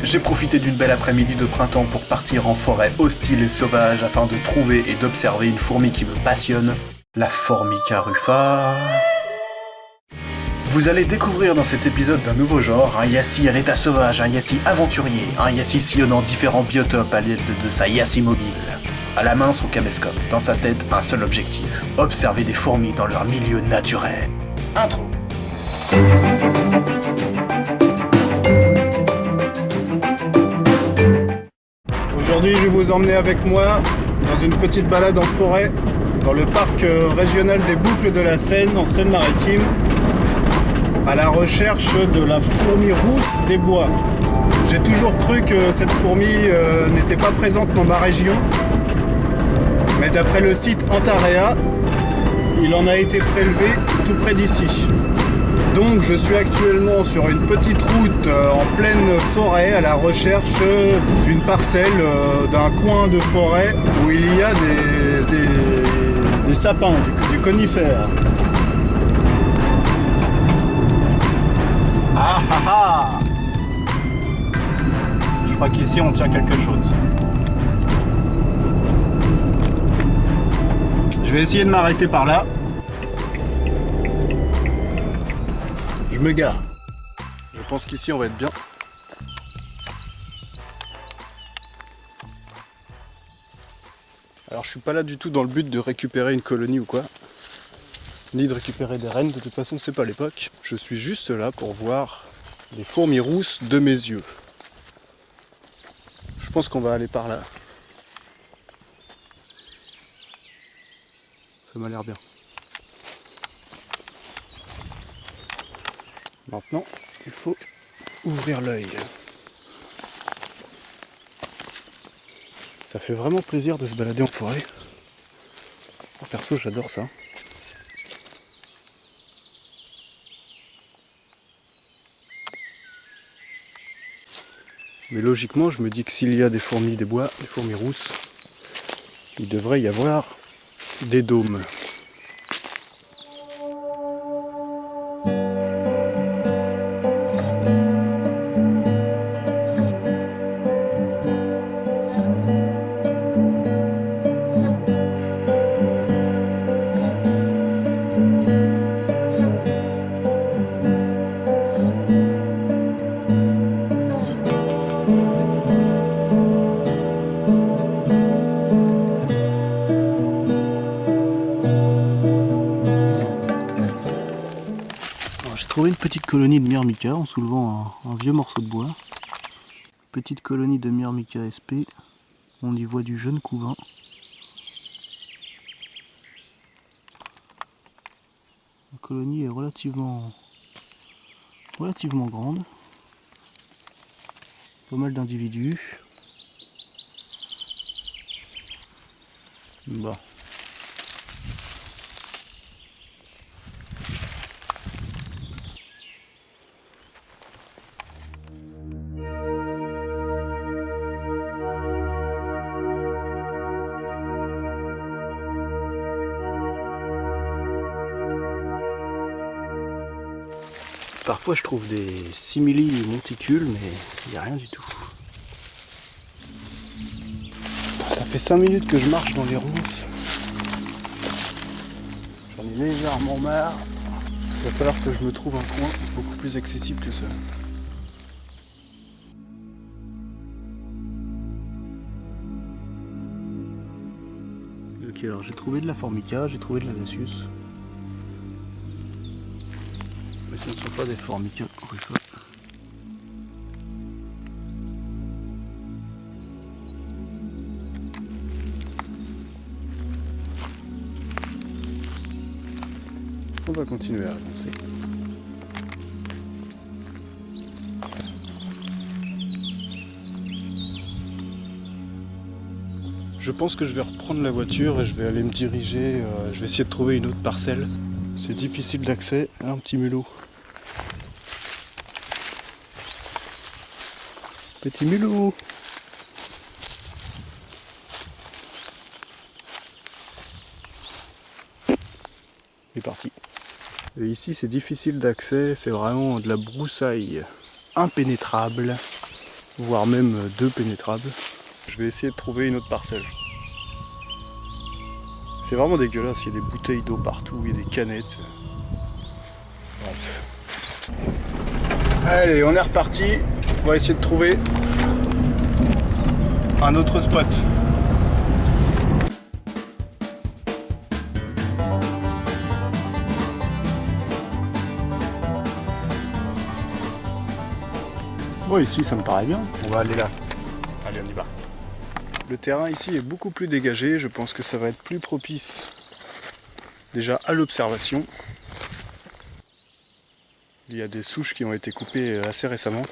J'ai profité d'une belle après-midi de printemps pour partir en forêt hostile et sauvage afin de trouver et d'observer une fourmi qui me passionne, la Formica rufa. Vous allez découvrir dans cet épisode d'un nouveau genre, un yassi à l'état sauvage, un yassi aventurier, un yassi sillonnant différents biotopes à l'aide de sa yassi mobile. À la main son caméscope, dans sa tête un seul objectif, observer des fourmis dans leur milieu naturel. Intro. Aujourd'hui, je vais vous emmener avec moi dans une petite balade en forêt, dans le parc régional des Boucles de la Seine, en Seine-Maritime, à la recherche de la fourmi rousse des bois. J'ai toujours cru que cette fourmi n'était pas présente dans ma région, mais d'après le site Antarea, il en a été prélevé tout près d'ici. Donc je suis actuellement sur une petite route en pleine forêt à la recherche d'une parcelle, d'un coin de forêt où il y a des sapins, du conifère. Ah ah ah! Je crois qu'ici on tient quelque chose. Je vais essayer de m'arrêter par là. Je me gare. Je pense qu'ici on va être bien. Alors je suis pas là du tout dans le but de récupérer une colonie ou quoi, ni de récupérer des rennes, de toute façon c'est pas l'époque. Je suis juste là pour voir les fourmis rousses de mes yeux. Je pense qu'on va aller par là. Ça m'a l'air bien. Maintenant, il faut ouvrir l'œil. Ça fait vraiment plaisir de se balader en forêt. Perso, j'adore ça. Mais logiquement, je me dis que s'il y a des fourmis des bois, des fourmis rousses, il devrait y avoir des dômes. J'ai trouvé une petite colonie de myrmica en soulevant un vieux morceau de bois. Petite colonie de myrmica sp. On y voit du jeune couvain. La colonie est relativement grande. Pas mal d'individus. Bon. Parfois je trouve des simili monticules, mais il n'y a rien du tout. Ça fait 5 minutes que je marche dans les rousses. J'en ai légèrement marre. Il va falloir que je me trouve un coin beaucoup plus accessible que ça. Ok, alors j'ai trouvé de la Formica, j'ai trouvé de la Lasius. Mais ce ne sont pas des Formica rufa. On va continuer à avancer. Je pense que je vais reprendre la voiture et je vais aller me diriger, je vais essayer de trouver une autre parcelle. C'est difficile d'accès, un petit mulot. Petit mulot. Il est parti. Et ici c'est difficile d'accès, c'est vraiment de la broussaille impénétrable. voire même 2 pénétrables. Je vais essayer de trouver une autre parcelle. C'est vraiment dégueulasse, il y a des bouteilles d'eau partout, il y a des canettes. Bref. Allez, on est reparti. On va essayer de trouver un autre spot. Bon, ici ça me paraît bien. On va aller là. Allez, on y va. Le terrain ici est beaucoup plus dégagé. Je pense que ça va être plus propice déjà à l'observation. Il y a des souches qui ont été coupées assez récemment.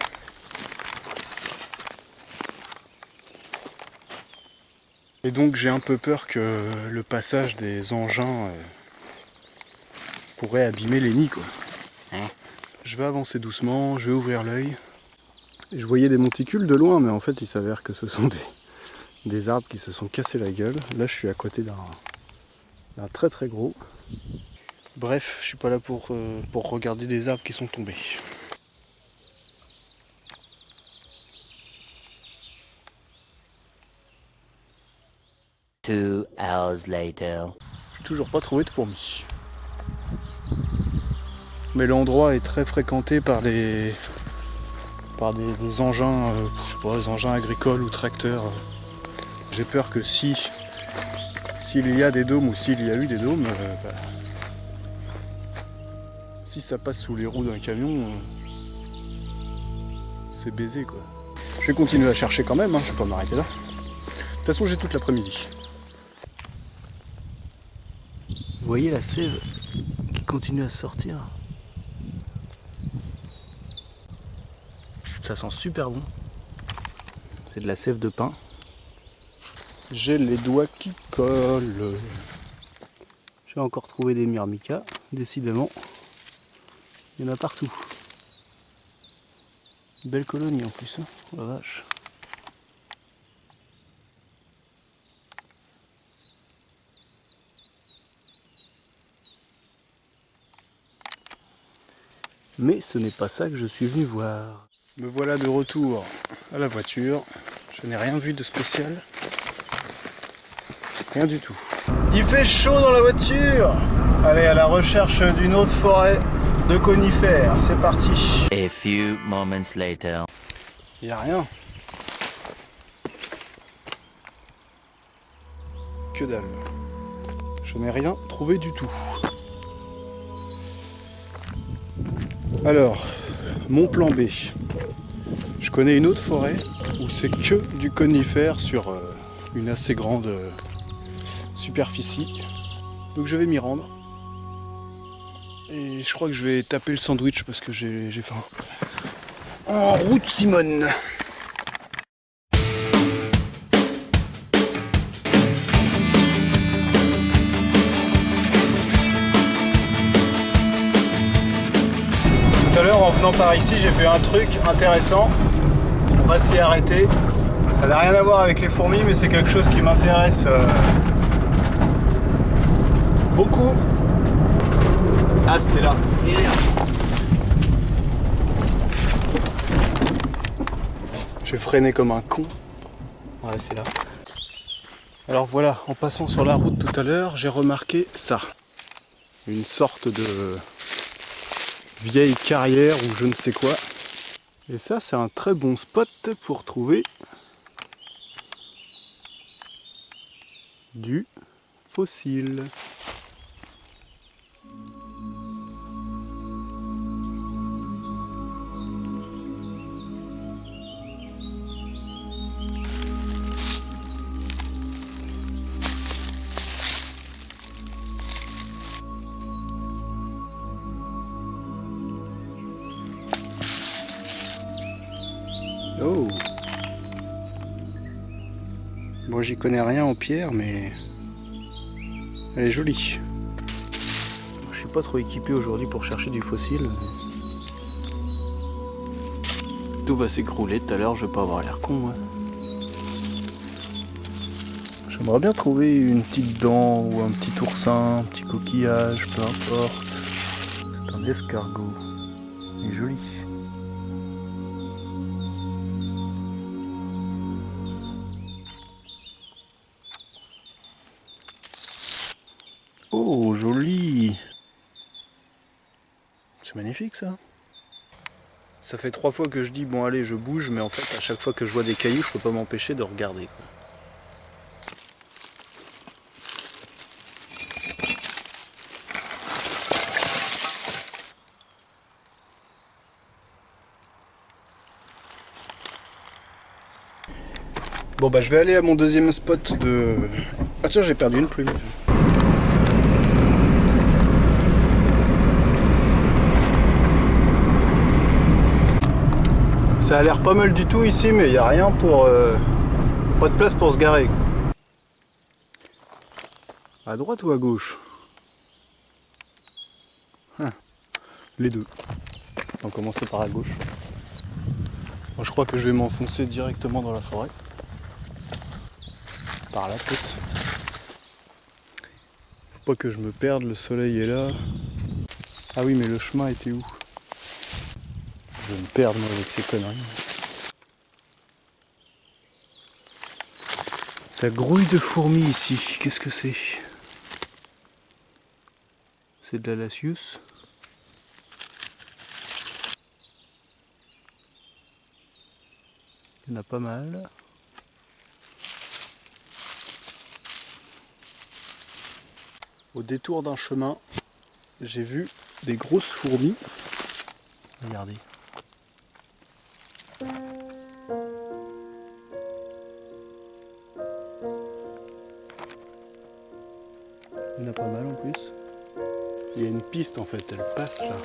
Et donc j'ai un peu peur que le passage des engins pourrait abîmer les nids, quoi. Je vais avancer doucement, je vais ouvrir l'œil. Je voyais des monticules de loin, mais en fait il s'avère que ce sont des arbres qui se sont cassés la gueule. Là je suis à côté d'un très très gros. Bref, je suis pas là pour regarder des arbres qui sont tombés. Two hours later. J'ai toujours pas trouvé de fourmis. Mais l'endroit est très fréquenté par des engins, je sais pas, des engins agricoles ou tracteurs. J'ai peur que s'il y a des dômes ou s'il y a eu des dômes, si ça passe sous les roues d'un camion, c'est baisé quoi. Je vais continuer à chercher quand même, je vais pas m'arrêter là. De toute façon j'ai toute l'après-midi. Vous voyez la sève qui continue à sortir? Ça sent super bon. C'est de la sève de pin. J'ai les doigts qui collent. J'ai encore trouvé des myrmicas, décidément. Il y en a partout. Belle colonie en plus, oh la vache. Mais ce n'est pas ça que je suis venu voir. Me voilà de retour à la voiture. Je n'ai rien vu de spécial. Rien du tout. Il fait chaud dans la voiture. Allez, à la recherche d'une autre forêt de conifères. C'est parti. A few moments later. Il n'y a rien. Que dalle. Je n'ai rien trouvé du tout. Alors, mon plan B. Je connais une autre forêt où c'est que du conifère sur une assez grande superficie. Donc je vais m'y rendre. Et je crois que je vais taper le sandwich parce que j'ai faim. En route, Simone! Tout à l'heure, en venant par ici, j'ai vu un truc intéressant. On va s'y arrêter. Ça n'a rien à voir avec les fourmis, mais c'est quelque chose qui m'intéresse beaucoup. Ah, c'était là. J'ai freiné comme un con. Ouais, c'est là. Alors voilà, en passant sur la route tout à l'heure, j'ai remarqué ça. Une sorte de vieille carrière ou je ne sais quoi. Et ça, c'est un très bon spot pour trouver du fossile. Oh! Bon, j'y connais rien en pierre, mais elle est jolie. Je suis pas trop équipé aujourd'hui pour chercher du fossile. Tout va s'écrouler tout à l'heure, je vais pas avoir l'air con. J'aimerais bien trouver une petite dent ou un petit oursin, un petit coquillage, peu importe. C'est un escargot. Il est joli. Oh, joli. C'est magnifique ça. Ça fait 3 fois que je dis bon allez je bouge, mais en fait à chaque fois que je vois des cailloux je peux pas m'empêcher de regarder quoi. Bon bah je vais aller à mon deuxième spot de... Ah tiens j'ai perdu une plume. Ça a l'air pas mal du tout ici, mais il n'y a rien pour... pas de place pour se garer. À droite ou à gauche? Les deux. On va commencer par la gauche. Moi, je crois que je vais m'enfoncer directement dans la forêt. Par là peut-être. Faut pas que je me perde, le soleil est là. Ah oui mais le chemin était où? Je vais me perdre moi avec ces conneries. Ça grouille de fourmis ici, qu'est-ce que c'est? C'est de la Lasius. Il y en a pas mal. Au détour d'un chemin, j'ai vu des grosses fourmis. Regardez. Il y en a pas mal en plus. Il y a une piste en fait, elle passe là.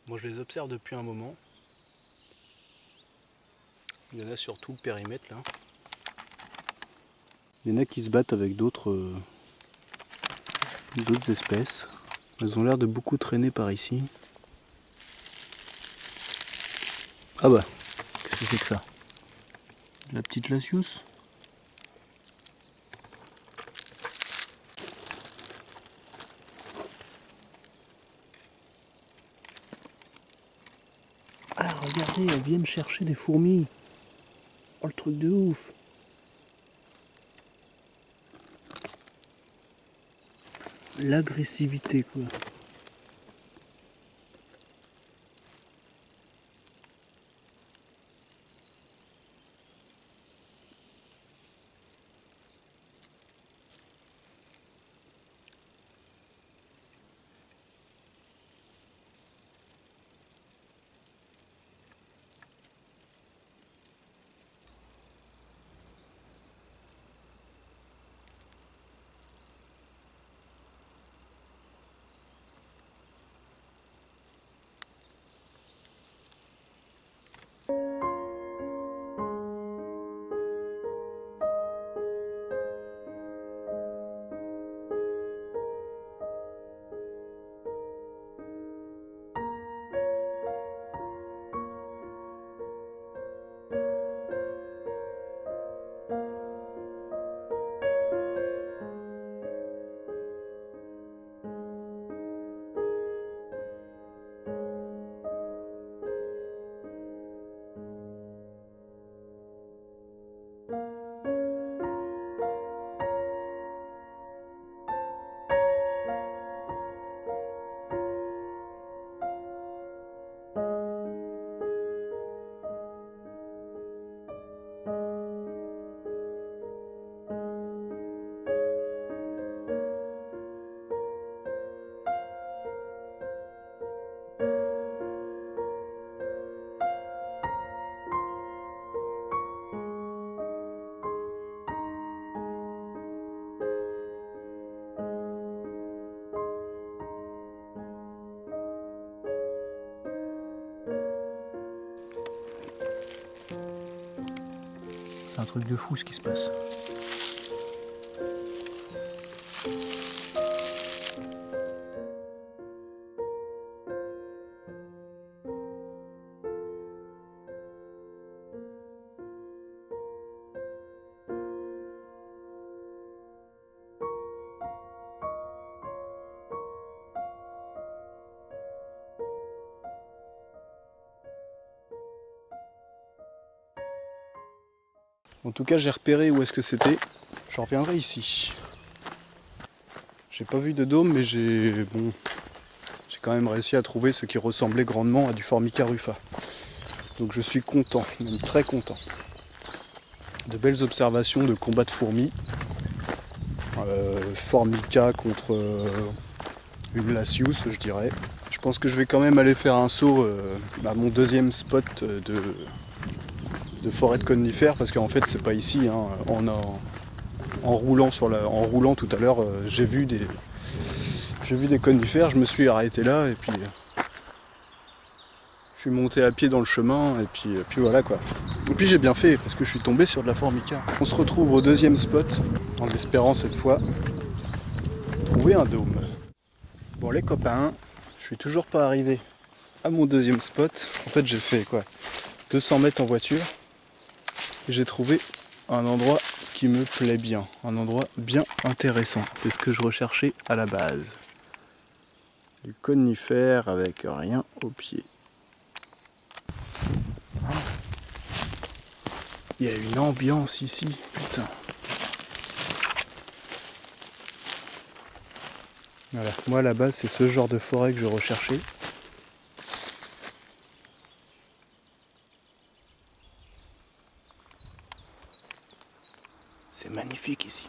Moi je les observe depuis un moment. Il y en a sur tout le périmètre là. Il y en a qui se battent avec d'autres espèces. Elles ont l'air de beaucoup traîner par ici. Ah bah, qu'est-ce que c'est que ça? La petite Lasius? Ah regardez, elles viennent chercher des fourmis. Oh le truc de ouf. L'agressivité quoi. C'est un truc de fou ce qui se passe. En tout cas, j'ai repéré où est-ce que c'était. J'en reviendrai ici. J'ai pas vu de dôme, mais j'ai quand même réussi à trouver ce qui ressemblait grandement à du Formica rufa. Donc je suis content, même très content. De belles observations de combats de fourmis. Formica contre une Lasius, je dirais. Je pense que je vais quand même aller faire un saut à mon deuxième spot de forêt de conifères, parce qu'en fait c'est pas ici, hein. En roulant tout à l'heure, j'ai vu des conifères, je me suis arrêté là et puis je suis monté à pied dans le chemin et puis voilà quoi. Et puis j'ai bien fait parce que je suis tombé sur de la Formica. On se retrouve au deuxième spot en espérant cette fois trouver un dôme. Bon les copains, je suis toujours pas arrivé à mon deuxième spot. En fait j'ai fait quoi, 200 mètres en voiture. J'ai trouvé un endroit qui me plaît bien, un endroit bien intéressant. C'est ce que je recherchais à la base. Du conifère avec rien au pied. Il y a une ambiance ici, putain. Voilà, moi à la base c'est ce genre de forêt que je recherchais. C'est magnifique ici.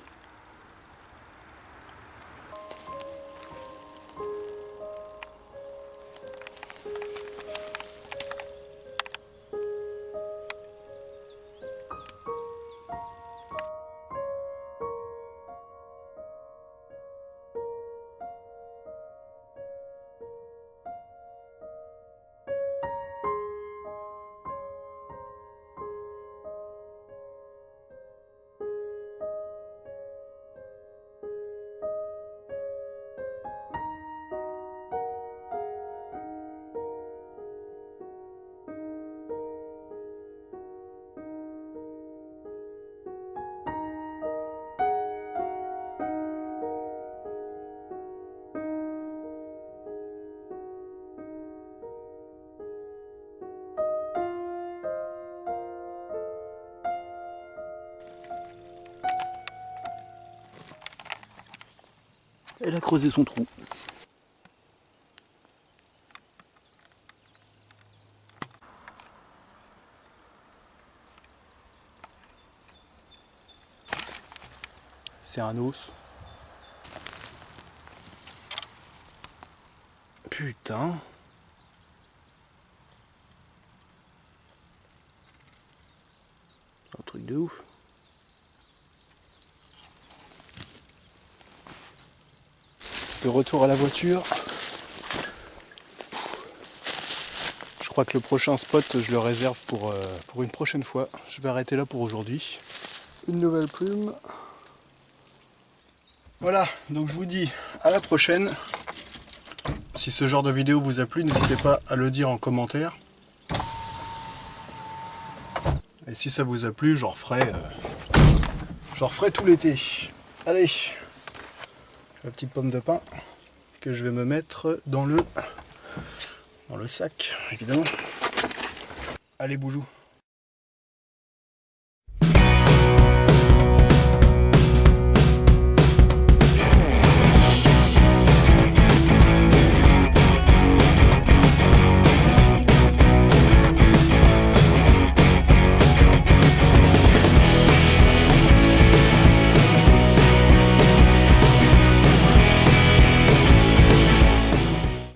Elle a creusé son trou. C'est un os. Putain. C'est un truc de ouf. De retour à la voiture. Je crois que le prochain spot, je le réserve pour une prochaine fois. Je vais arrêter là pour aujourd'hui. Une nouvelle plume. Voilà, donc je vous dis à la prochaine. Si ce genre de vidéo vous a plu, n'hésitez pas à le dire en commentaire. Et si ça vous a plu, j'en referai tout l'été. Allez, la petite pomme de pin que je vais me mettre dans le sac, évidemment. Allez, boujou.